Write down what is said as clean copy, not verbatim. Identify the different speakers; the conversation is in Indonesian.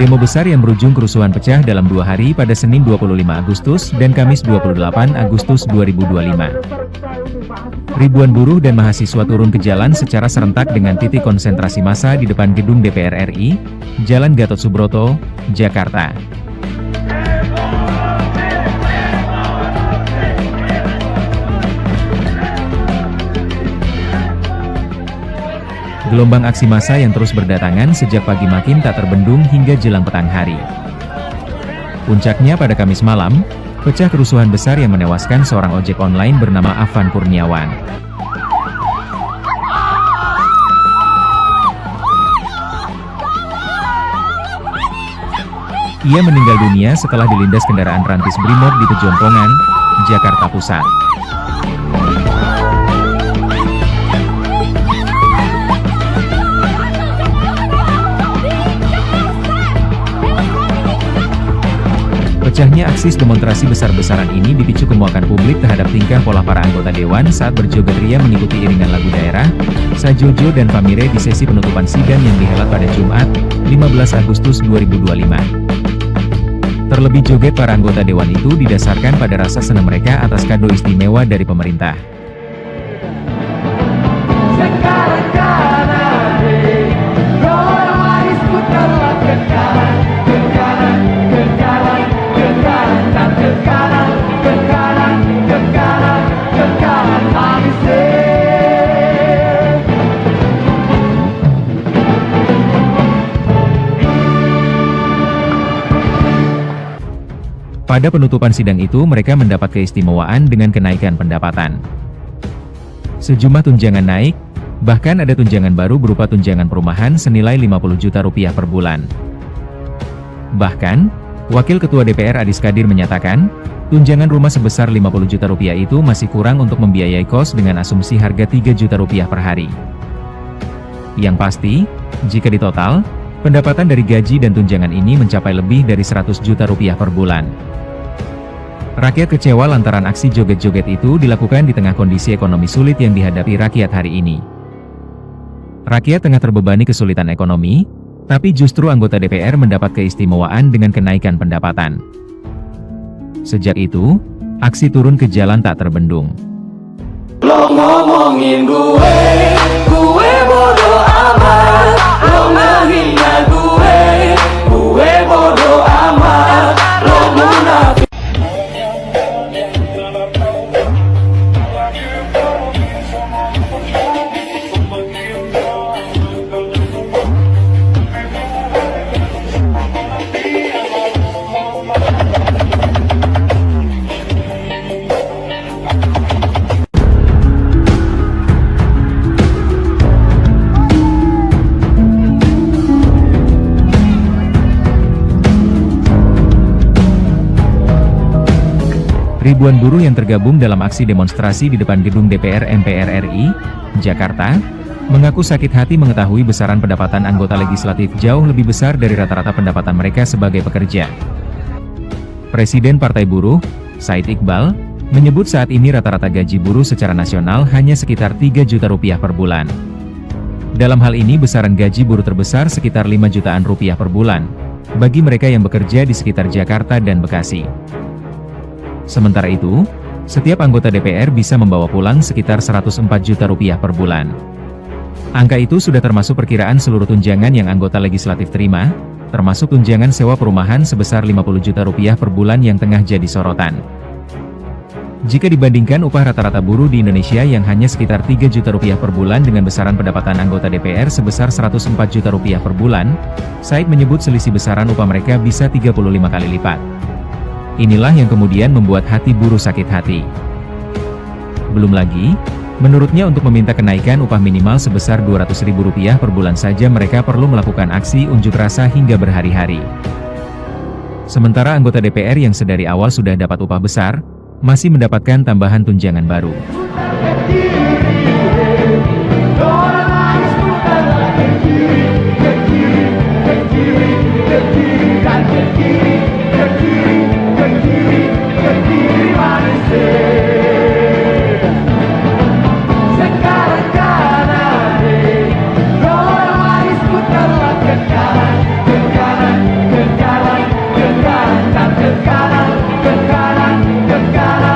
Speaker 1: Demo besar yang berujung kerusuhan pecah dalam 2 hari pada Senin 25 Agustus dan Kamis 28 Agustus 2025. Ribuan buruh dan mahasiswa turun ke jalan secara serentak dengan titik konsentrasi massa di depan gedung DPR RI, Jalan Gatot Subroto, Jakarta. Gelombang aksi massa yang terus berdatangan sejak pagi makin tak terbendung hingga jelang petang hari. Puncaknya pada Kamis malam, pecah kerusuhan besar yang menewaskan seorang ojek online bernama Afan Kurniawan. Ia meninggal dunia setelah dilindas kendaraan rantis Brimob di Pejompongan, Jakarta Pusat. Pecahnya aksi demonstrasi besar-besaran ini dipicu kemuakan publik terhadap tingkah pola para anggota dewan saat berjoget ria mengikuti iringan lagu daerah, Sajojo dan Famire di sesi penutupan sidang yang dihelat pada Jumat, 15 Agustus 2025. Terlebih joget para anggota dewan itu didasarkan pada rasa senang mereka atas kado istimewa dari pemerintah. Pada penutupan sidang itu mereka mendapat keistimewaan dengan kenaikan pendapatan. Sejumlah tunjangan naik, bahkan ada tunjangan baru berupa tunjangan perumahan senilai 50 juta rupiah per bulan. Bahkan, Wakil Ketua DPR Adis Kadir menyatakan, tunjangan rumah sebesar 50 juta rupiah itu masih kurang untuk membiayai kos dengan asumsi harga 3 juta rupiah per hari. Yang pasti, jika ditotal, pendapatan dari gaji dan tunjangan ini mencapai lebih dari 100 juta rupiah per bulan. Rakyat kecewa lantaran aksi joget-joget itu dilakukan di tengah kondisi ekonomi sulit yang dihadapi rakyat hari ini. Rakyat tengah terbebani kesulitan ekonomi, tapi justru anggota DPR mendapat keistimewaan dengan kenaikan pendapatan. Sejak itu, aksi turun ke jalan tak terbendung.
Speaker 2: Lo ngomongin gue bodo amat. Lo menghina gue bodo amat. Lo munafik.
Speaker 1: Ribuan buruh yang tergabung dalam aksi demonstrasi di depan gedung DPR MPR RI, Jakarta, mengaku sakit hati mengetahui besaran pendapatan anggota legislatif jauh lebih besar dari rata-rata pendapatan mereka sebagai pekerja. Presiden Partai Buruh, Said Iqbal, menyebut saat ini rata-rata gaji buruh secara nasional hanya sekitar 3 juta rupiah per bulan. Dalam hal ini besaran gaji buruh terbesar sekitar 5 jutaan rupiah per bulan, bagi mereka yang bekerja di sekitar Jakarta dan Bekasi. Sementara itu, setiap anggota DPR bisa membawa pulang sekitar 104 juta rupiah per bulan. Angka itu sudah termasuk perkiraan seluruh tunjangan yang anggota legislatif terima, termasuk tunjangan sewa perumahan sebesar 50 juta rupiah per bulan yang tengah jadi sorotan. Jika dibandingkan upah rata-rata buruh di Indonesia yang hanya sekitar 3 juta rupiah per bulan dengan besaran pendapatan anggota DPR sebesar 104 juta rupiah per bulan, Said menyebut selisih besaran upah mereka bisa 35 kali lipat. Inilah yang kemudian membuat hati buruh sakit hati. Belum lagi, menurutnya untuk meminta kenaikan upah minimal sebesar Rp200.000 per bulan saja mereka perlu melakukan aksi unjuk rasa hingga berhari-hari. Sementara anggota DPR yang sedari awal sudah dapat upah besar, masih mendapatkan tambahan tunjangan baru.